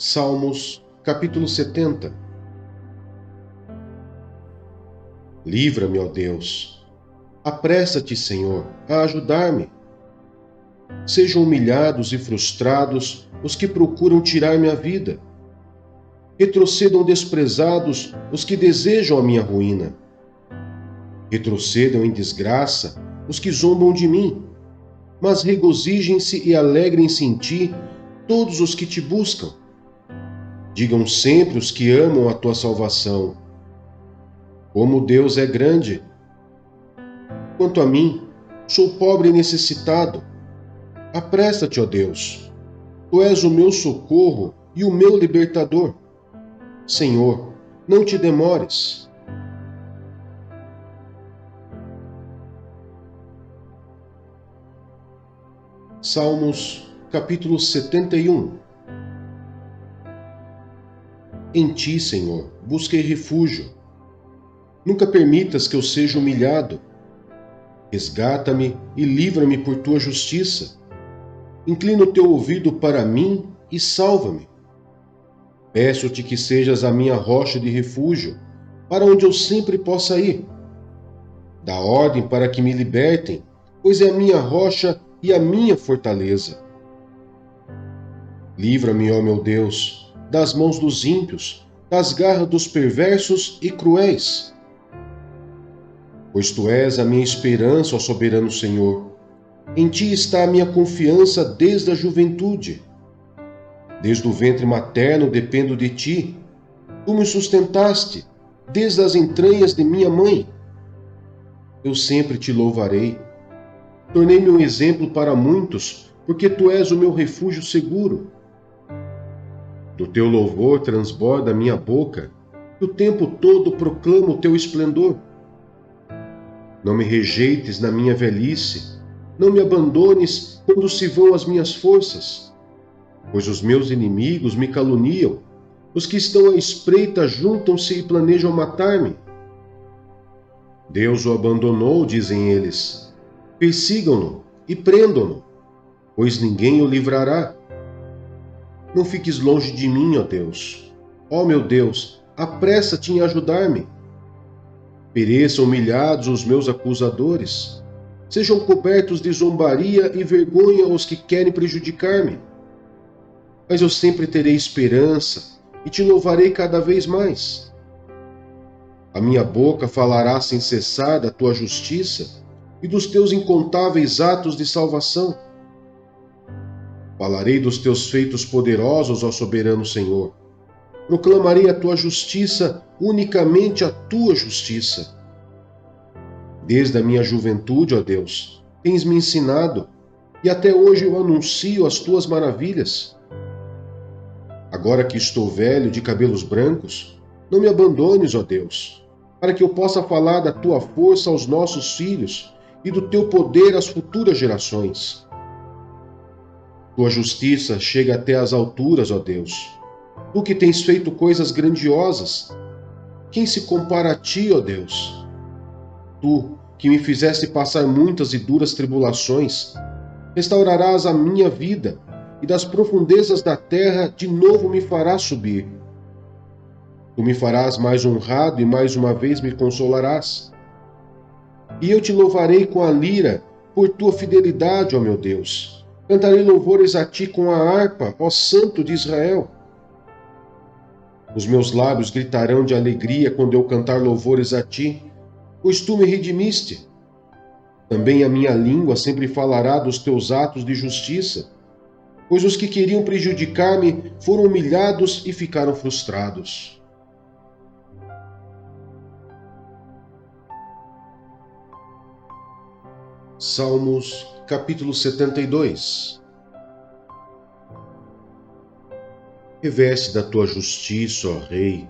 Salmos, capítulo 70. Livra-me, ó Deus. Apressa-te, Senhor, a ajudar-me. Sejam humilhados e frustrados os que procuram tirar-me a vida. Retrocedam desprezados os que desejam a minha ruína. Retrocedam em desgraça os que zombam de mim. Mas regozijem-se e alegrem-se em ti todos os que te buscam. Digam sempre os que amam a tua salvação: como Deus é grande! Quanto a mim, sou pobre e necessitado. Apressa-te, ó Deus. Tu és o meu socorro e o meu libertador. Senhor, não te demores. Salmos, capítulo 71. Em ti, Senhor, busquei refúgio. Nunca permitas que eu seja humilhado. Resgata-me e livra-me por tua justiça. Inclina o teu ouvido para mim e salva-me. Peço-te que sejas a minha rocha de refúgio, para onde eu sempre possa ir. Dá ordem para que me libertem, pois é a minha rocha e a minha fortaleza. Livra-me, ó meu Deus, das mãos dos ímpios, das garras dos perversos e cruéis. Pois tu és a minha esperança, ó soberano Senhor. Em ti está a minha confiança desde a juventude. Desde o ventre materno dependo de ti. Tu me sustentaste desde as entranhas de minha mãe. Eu sempre te louvarei. Tornei-me um exemplo para muitos, porque tu és o meu refúgio seguro. Do teu louvor transborda a minha boca, e o tempo todo proclamo o teu esplendor. Não me rejeites na minha velhice, não me abandones quando se vão as minhas forças, pois os meus inimigos me caluniam, os que estão à espreita juntam-se e planejam matar-me. Deus o abandonou, dizem eles. Persigam-no e prendam-no, pois ninguém o livrará. Não fiques longe de mim, ó Deus. Ó meu Deus, apressa-te em ajudar-me. Pereçam humilhados os meus acusadores. Sejam cobertos de zombaria e vergonha os que querem prejudicar-me. Mas eu sempre terei esperança e te louvarei cada vez mais. A minha boca falará sem cessar da tua justiça e dos teus incontáveis atos de salvação. Falarei dos teus feitos poderosos, ó soberano Senhor. Proclamarei a tua justiça, unicamente a tua justiça. Desde a minha juventude, ó Deus, tens me ensinado, e até hoje eu anuncio as tuas maravilhas. Agora que estou velho, de cabelos brancos, não me abandones, ó Deus, para que eu possa falar da tua força aos nossos filhos e do teu poder às futuras gerações. Tua justiça chega até as alturas, ó Deus. Tu que tens feito coisas grandiosas, quem se compara a ti, ó Deus? Tu, que me fizeste passar muitas e duras tribulações, restaurarás a minha vida e das profundezas da terra de novo me farás subir. Tu me farás mais honrado e mais uma vez me consolarás. E eu te louvarei com a lira por tua fidelidade, ó meu Deus. Cantarei louvores a ti com a harpa, ó Santo de Israel. Os meus lábios gritarão de alegria quando eu cantar louvores a ti, pois tu me redimiste. Também a minha língua sempre falará dos teus atos de justiça, pois os que queriam prejudicar-me foram humilhados e ficaram frustrados. Salmos, capítulo 72. Reveste da tua justiça, ó Rei,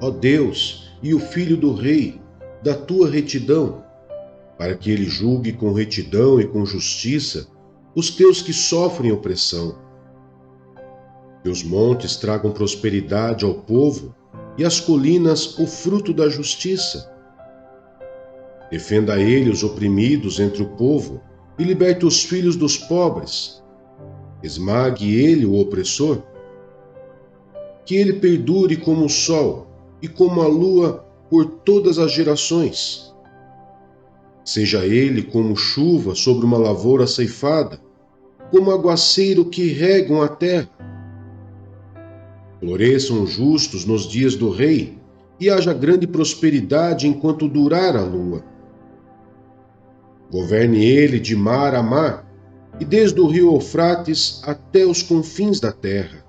ó Deus e o Filho do Rei, da tua retidão, para que ele julgue com retidão e com justiça os teus que sofrem opressão. Que os montes tragam prosperidade ao povo e as colinas o fruto da justiça. Defenda ele os oprimidos entre o povo e liberte os filhos dos pobres. Esmague ele o opressor. que ele perdure como o sol e como a lua por todas as gerações. Seja ele como chuva sobre uma lavoura ceifada, como aguaceiro que regam a terra. Floresçam os justos nos dias do rei, e haja grande prosperidade enquanto durar a lua. Governe ele de mar a mar, e desde o rio Eufrates até os confins da terra.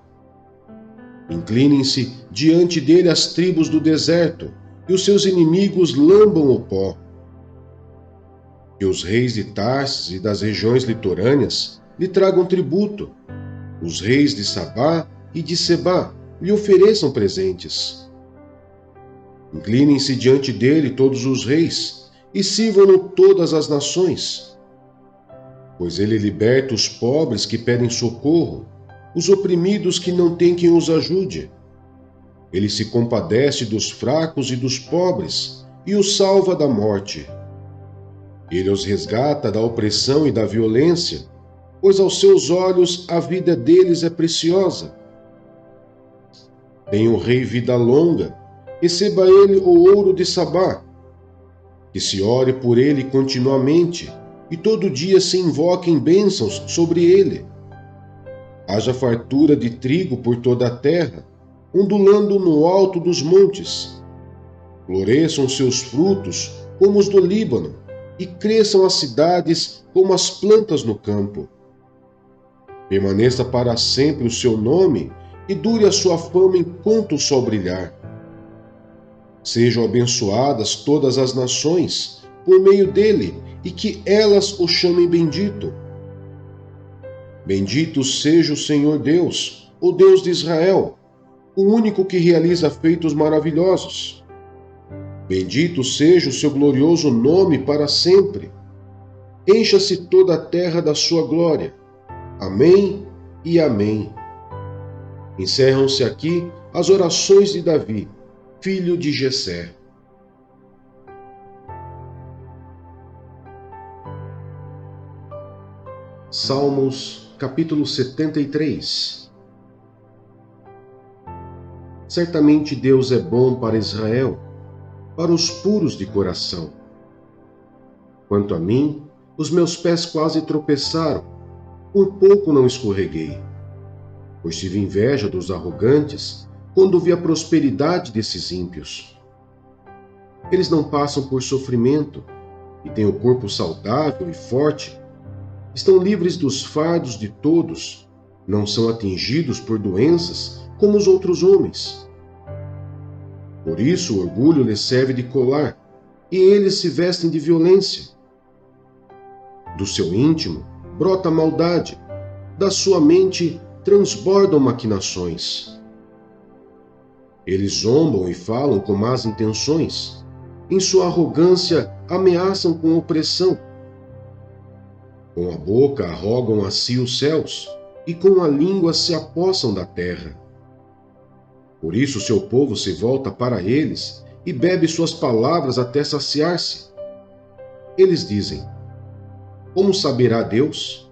Inclinem-se diante dele as tribos do deserto, e os seus inimigos lambam o pó. Que os reis de Tarsis e das regiões litorâneas lhe tragam tributo. Os reis de Sabá e de Sebá lhe ofereçam presentes. Inclinem-se diante dele todos os reis, e sirvam-no todas as nações. Pois ele liberta os pobres que pedem socorro, os oprimidos que não têm quem os ajude. Ele se compadece dos fracos e dos pobres, e os salva da morte. Ele os resgata da opressão e da violência, pois aos seus olhos a vida deles é preciosa. Tem o rei vida longa, receba ele o ouro de Sabá. Que se ore por ele continuamente, e todo dia se invoquem bênçãos sobre ele. Haja fartura de trigo por toda a terra, ondulando no alto dos montes. Floresçam seus frutos como os do Líbano, e cresçam as cidades como as plantas no campo. Permaneça para sempre o seu nome, e dure a sua fama enquanto o sol brilhar. Sejam abençoadas todas as nações por meio dele, e que elas o chamem bendito. Bendito seja o Senhor Deus, o Deus de Israel, o único que realiza feitos maravilhosos. Bendito seja o seu glorioso nome para sempre. Encha-se toda a terra da sua glória. Amém e amém. Encerram-se aqui as orações de Davi, filho de Jessé. Salmos, capítulo 73. Certamente Deus é bom para Israel, para os puros de coração. Quanto a mim, os meus pés quase tropeçaram, por pouco não escorreguei. Pois tive inveja dos arrogantes, quando vi a prosperidade desses ímpios. Eles não passam por sofrimento, e têm o corpo saudável e forte. Estão livres dos fardos de todos, não são atingidos por doenças como os outros homens. Por isso o orgulho lhes serve de colar, e eles se vestem de violência. Do seu íntimo brota a maldade, da sua mente transbordam maquinações. Eles zombam e falam com más intenções, em sua arrogância ameaçam com opressão. Com a boca arrogam a si os céus, e com a língua se apossam da terra. Por isso seu povo se volta para eles e bebe suas palavras até saciar-se. Eles dizem: como saberá Deus?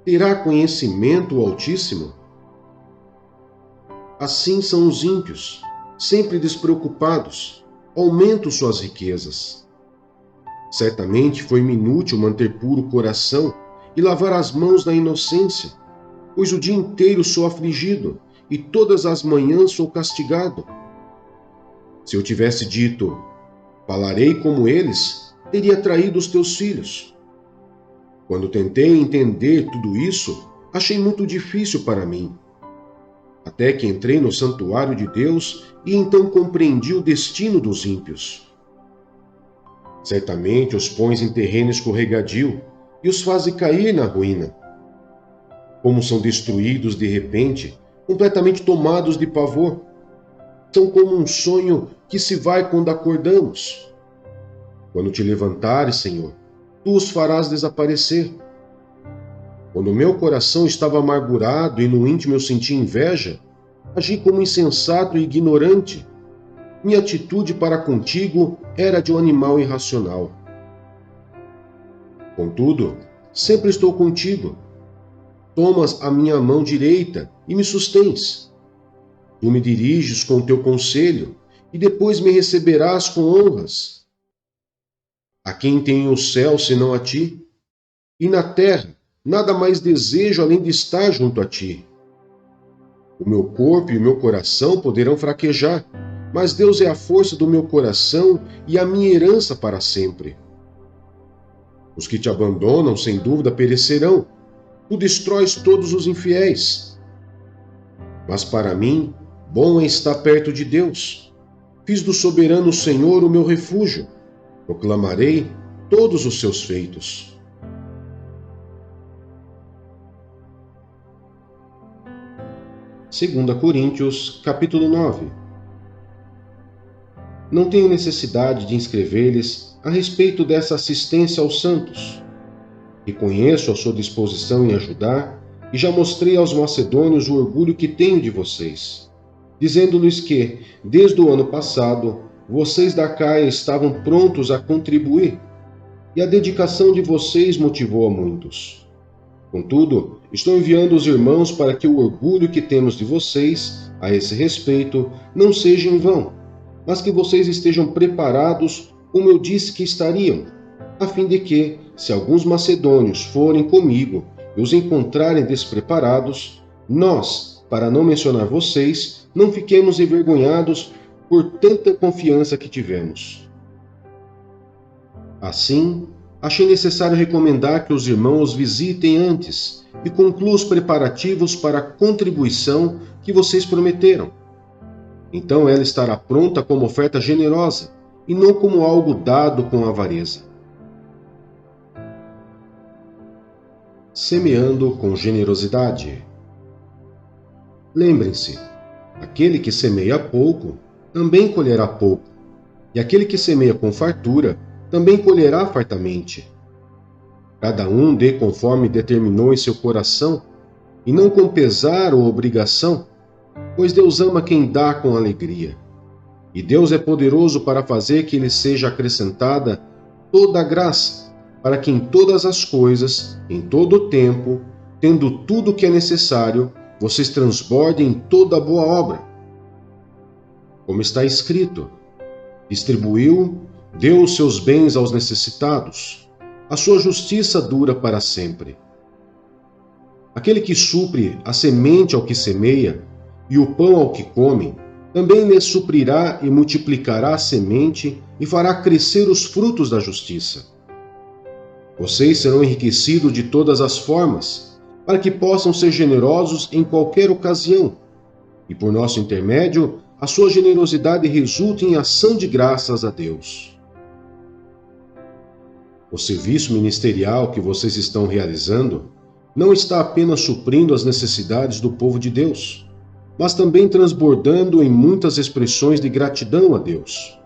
Terá conhecimento o Altíssimo? Assim são os ímpios, sempre despreocupados, aumentam suas riquezas. Certamente foi-me inútil manter puro o coração e lavar as mãos na inocência, pois o dia inteiro sou afligido e todas as manhãs sou castigado. Se eu tivesse dito, falarei como eles, teria traído os teus filhos. Quando tentei entender tudo isso, achei muito difícil para mim. Até que entrei no santuário de Deus e então compreendi o destino dos ímpios. Certamente os pões em terreno escorregadio e os fazem cair na ruína. Como são destruídos de repente, completamente tomados de pavor. São como um sonho que se vai quando acordamos. Quando te levantares, Senhor, tu os farás desaparecer. Quando meu coração estava amargurado e no íntimo eu senti inveja, agi como insensato e ignorante. Minha atitude para contigo era de um animal irracional. Contudo, sempre estou contigo. Tomas a minha mão direita e me sustens. Tu me diriges com o teu conselho, e depois me receberás com honras. A quem tem o céu senão a ti? E na terra, nada mais desejo além de estar junto a ti. O meu corpo e o meu coração poderão fraquejar, mas Deus é a força do meu coração e a minha herança para sempre. Os que te abandonam, sem dúvida, perecerão. Tu destróis todos os infiéis. Mas para mim, bom é estar perto de Deus. Fiz do soberano Senhor o meu refúgio. Proclamarei todos os seus feitos. Segunda Coríntios, capítulo 9. Não tenho necessidade de escrever-lhes a respeito dessa assistência aos santos. Reconheço a sua disposição em ajudar e já mostrei aos macedônios o orgulho que tenho de vocês, dizendo-lhes que, desde o ano passado, vocês da Acaia estavam prontos a contribuir, e a dedicação de vocês motivou a muitos. Contudo, estou enviando os irmãos para que o orgulho que temos de vocês, a esse respeito, não seja em vão, mas que vocês estejam preparados como eu disse que estariam, a fim de que, se alguns macedônios forem comigo e os encontrarem despreparados, nós, para não mencionar vocês, não fiquemos envergonhados por tanta confiança que tivemos. Assim, achei necessário recomendar que os irmãos visitem antes e concluam os preparativos para a contribuição que vocês prometeram. Então ela estará pronta como oferta generosa e não como algo dado com avareza. Semeando com generosidade. Lembrem-se, aquele que semeia pouco também colherá pouco, e aquele que semeia com fartura também colherá fartamente. Cada um dê conforme determinou em seu coração, e não com pesar ou obrigação, pois Deus ama quem dá com alegria. E Deus é poderoso para fazer que lhe seja acrescentada toda a graça, para que em todas as coisas, em todo o tempo, tendo tudo o que é necessário, vocês transbordem em toda boa obra. Como está escrito, distribuiu, deu os seus bens aos necessitados. A sua justiça dura para sempre. Aquele que supre a semente ao que semeia e o pão ao que come, também lhe suprirá e multiplicará a semente e fará crescer os frutos da justiça. Vocês serão enriquecidos de todas as formas, para que possam ser generosos em qualquer ocasião, e por nosso intermédio, a sua generosidade resulte em ação de graças a Deus. O serviço ministerial que vocês estão realizando não está apenas suprindo as necessidades do povo de Deus, mas também transbordando em muitas expressões de gratidão a Deus.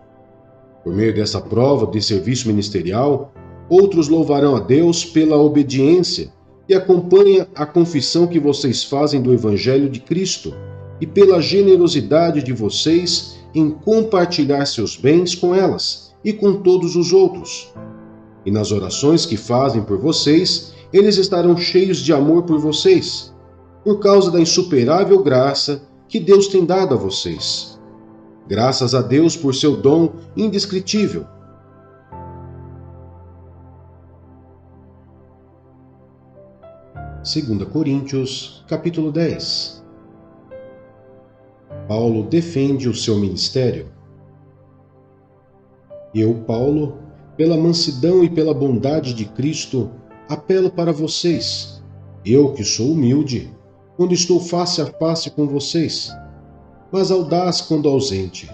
Por meio dessa prova de serviço ministerial, outros louvarão a Deus pela obediência e acompanha a confissão que vocês fazem do Evangelho de Cristo e pela generosidade de vocês em compartilhar seus bens com elas e com todos os outros. E nas orações que fazem por vocês, eles estarão cheios de amor por vocês, por causa da insuperável graça que Deus tem dado a vocês. Graças a Deus por seu dom indescritível. Segunda Coríntios, capítulo 10. Paulo defende o seu ministério. Eu, Paulo, pela mansidão e pela bondade de Cristo, apelo para vocês, eu que sou humilde, quando estou face a face com vocês, mas audaz quando ausente.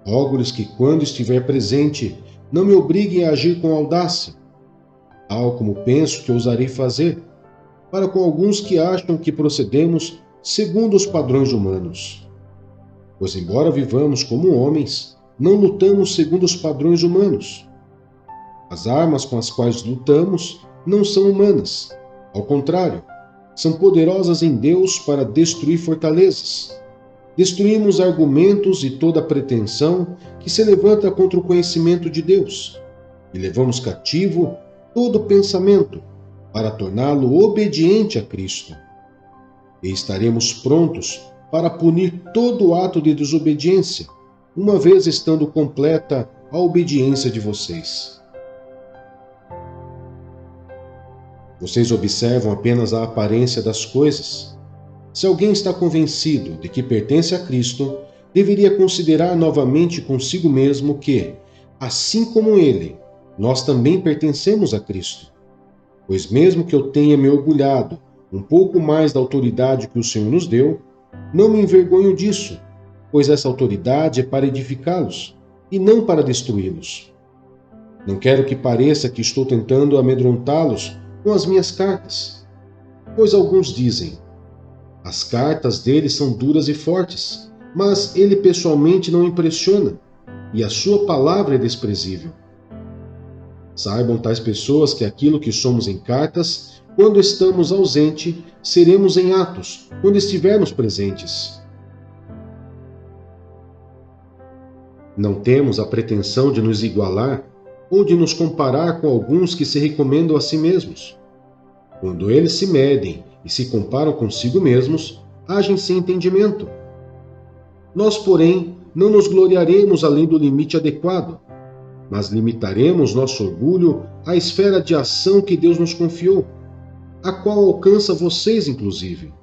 Rogo-lhes que, quando estiver presente, não me obriguem a agir com audácia, tal como penso que ousarei fazer, para com alguns que acham que procedemos segundo os padrões humanos. Pois, embora vivamos como homens, não lutamos segundo os padrões humanos. As armas com as quais lutamos não são humanas, ao contrário, são poderosas em Deus para destruir fortalezas. Destruímos argumentos e toda pretensão que se levanta contra o conhecimento de Deus, e levamos cativo todo pensamento para torná-lo obediente a Cristo. E estaremos prontos para punir todo ato de desobediência, uma vez estando completa a obediência de vocês. Vocês observam apenas a aparência das coisas. Se alguém está convencido de que pertence a Cristo, deveria considerar novamente consigo mesmo que, assim como ele, nós também pertencemos a Cristo. Pois mesmo que eu tenha me orgulhado um pouco mais da autoridade que o Senhor nos deu, não me envergonho disso, pois essa autoridade é para edificá-los e não para destruí-los. Não quero que pareça que estou tentando amedrontá-los com as minhas cartas, pois alguns dizem: as cartas dele são duras e fortes, mas ele pessoalmente não impressiona, e a sua palavra é desprezível. Saibam tais pessoas que aquilo que somos em cartas, quando estamos ausentes, seremos em atos, quando estivermos presentes. Não temos a pretensão de nos igualar ou de nos comparar com alguns que se recomendam a si mesmos. Quando eles se medem e se comparam consigo mesmos, agem sem entendimento. Nós, porém, não nos gloriaremos além do limite adequado, mas limitaremos nosso orgulho à esfera de ação que Deus nos confiou, a qual alcança vocês, inclusive.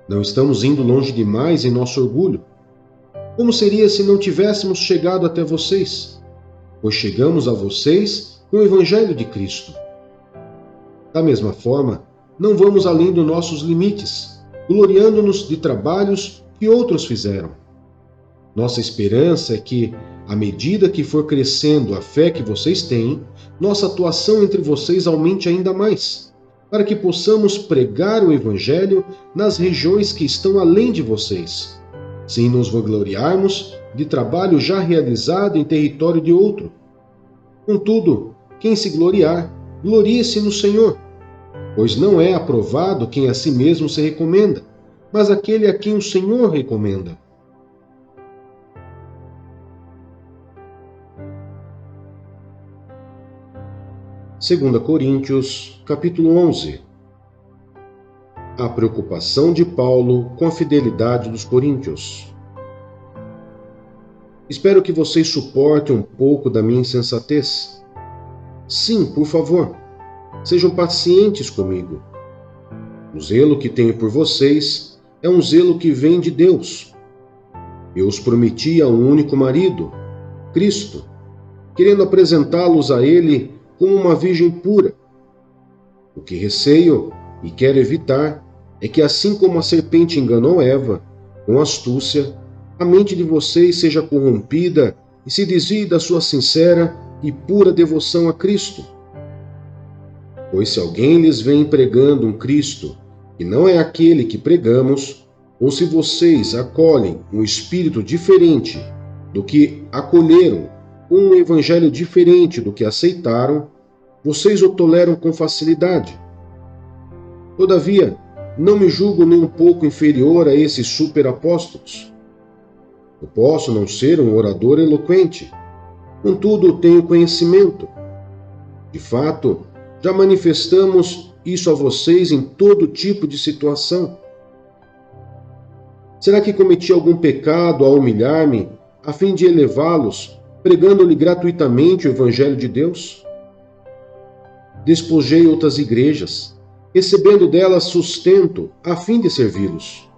Não estamos indo longe demais em nosso orgulho. Como seria se não tivéssemos chegado até vocês? Pois chegamos a vocês com o Evangelho de Cristo. Da mesma forma, não vamos além dos nossos limites, gloriando-nos de trabalhos que outros fizeram. Nossa esperança é que, à medida que for crescendo a fé que vocês têm, nossa atuação entre vocês aumente ainda mais, para que possamos pregar o Evangelho nas regiões que estão além de vocês, sem nos vangloriarmos de trabalho já realizado em território de outro. Contudo, quem se gloriar, glorie-se no Senhor, pois não é aprovado quem a si mesmo se recomenda, mas aquele a quem o Senhor recomenda. Segunda Coríntios, capítulo 11. A preocupação de Paulo com a fidelidade dos coríntios. Espero que vocês suportem um pouco da minha insensatez. Sim, por favor, sejam pacientes comigo. O zelo que tenho por vocês é um zelo que vem de Deus. Eu os prometi a um único marido, Cristo, querendo apresentá-los a Ele como uma virgem pura. O que receio e quero evitar é que, assim como a serpente enganou Eva, com astúcia, a mente de vocês seja corrompida e se desvie da sua sincera e pura devoção a Cristo. Pois se alguém lhes vem pregando um Cristo que não é aquele que pregamos, ou se vocês acolhem um espírito diferente do que acolheram, um evangelho diferente do que aceitaram, vocês o toleram com facilidade. Todavia, não me julgo nem um pouco inferior a esses superapóstolos. Eu posso não ser um orador eloquente, contudo tenho conhecimento. De fato, já manifestamos isso a vocês em todo tipo de situação. Será que cometi algum pecado ao humilhar-me, a fim de elevá-los, pregando-lhe gratuitamente o Evangelho de Deus? Despojei outras igrejas, recebendo delas sustento, a fim de servi-los.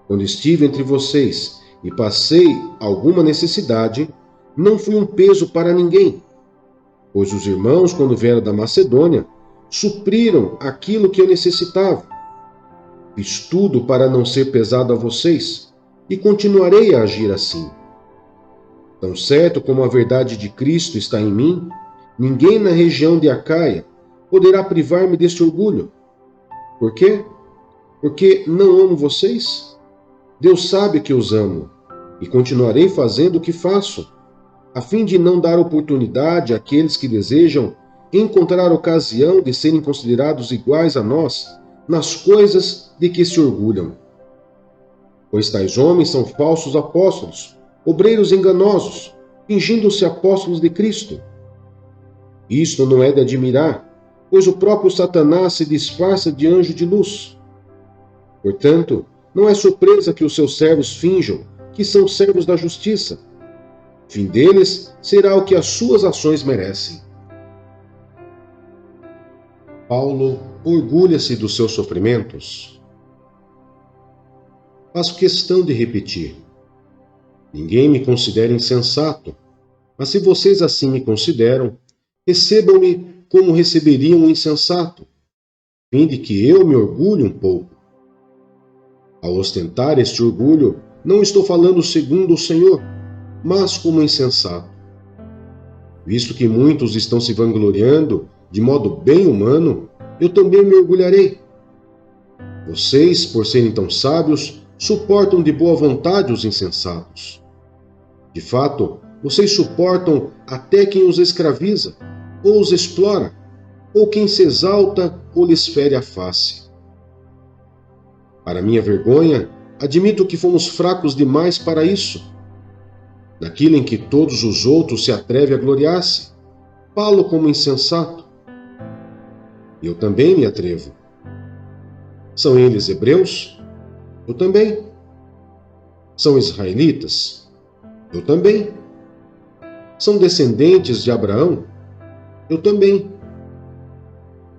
Quando estive entre vocês e passei alguma necessidade, não fui um peso para ninguém, pois os irmãos, quando vieram da Macedônia, supriram aquilo que eu necessitava. Fiz tudo para não ser pesado a vocês, e continuarei a agir assim. Tão certo como a verdade de Cristo está em mim, ninguém na região de Acaia poderá privar-me deste orgulho. Por quê? Porque não amo vocês? Deus sabe que os amo, e continuarei fazendo o que faço, a fim de não dar oportunidade àqueles que desejam encontrar ocasião de serem considerados iguais a nós nas coisas de que se orgulham. Pois tais homens são falsos apóstolos, obreiros enganosos, fingindo-se apóstolos de Cristo. Isto não é de admirar, pois o próprio Satanás se disfarça de anjo de luz. Portanto, não é surpresa que os seus servos finjam que são servos da justiça. O fim deles será o que as suas ações merecem. Paulo orgulha-se dos seus sofrimentos. Faço questão de repetir: ninguém me considera insensato, mas se vocês assim me consideram, recebam-me como receberiam um insensato, a fim de que eu me orgulhe um pouco. Ao ostentar este orgulho, não estou falando segundo o Senhor, mas como insensato. Visto que muitos estão se vangloriando de modo bem humano, eu também me orgulharei. Vocês, por serem tão sábios, suportam de boa vontade os insensatos. De fato, vocês suportam até quem os escraviza, ou os explora, ou quem se exalta ou lhes fere a face. Para minha vergonha, admito que fomos fracos demais para isso. Naquilo em que todos os outros se atrevem a gloriar-se, falo como insensato. Eu também me atrevo. São eles hebreus? Eu também. São israelitas? Eu também. São descendentes de Abraão? Eu também.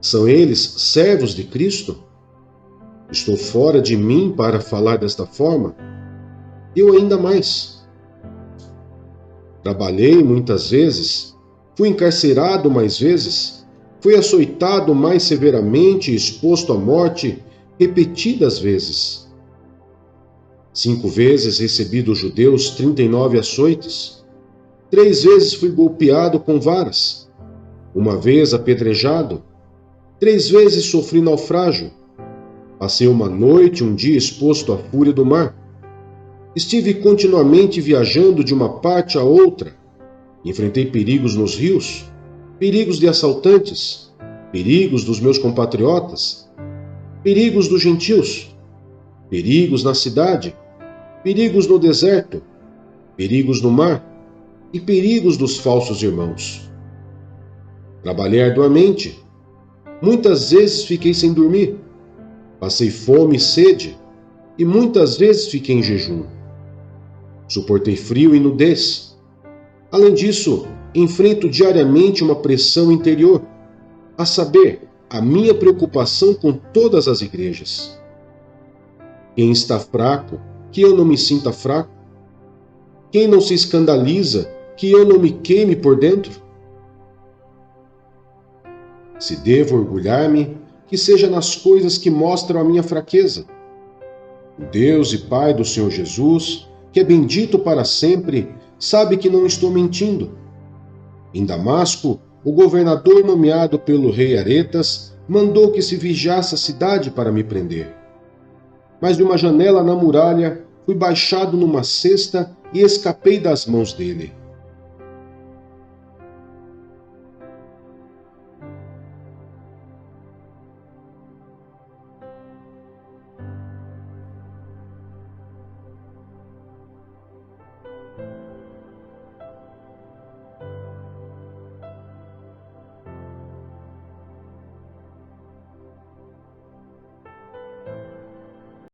São eles servos de Cristo? Estou fora de mim para falar desta forma? Eu ainda mais. Trabalhei muitas vezes, fui encarcerado mais vezes, fui açoitado mais severamente e exposto à morte repetidas vezes. 5 vezes recebi dos judeus 39 açoites. 3 vezes fui golpeado com varas. 1 vez apedrejado. 3 vezes sofri naufrágio. Passei uma noite e um dia exposto à fúria do mar. Estive continuamente viajando de uma parte a outra. Enfrentei perigos nos rios, perigos de assaltantes, perigos dos meus compatriotas, perigos dos gentios, perigos na cidade, perigos no deserto, perigos no mar e perigos dos falsos irmãos. Trabalhei arduamente. Muitas vezes fiquei sem dormir. Passei fome e sede, e muitas vezes fiquei em jejum. Suportei frio e nudez. Além disso, enfrento diariamente uma pressão interior, a saber, a minha preocupação com todas as igrejas. Quem está fraco, que eu não me sinta fraco? Quem não se escandaliza, que eu não me queime por dentro? Se devo orgulhar-me, que seja nas coisas que mostram a minha fraqueza. O Deus e Pai do Senhor Jesus, que é bendito para sempre, sabe que não estou mentindo. Em Damasco, o governador nomeado pelo rei Aretas mandou que se vigiasse a cidade para me prender. Mas de uma janela na muralha fui baixado numa cesta e escapei das mãos dele.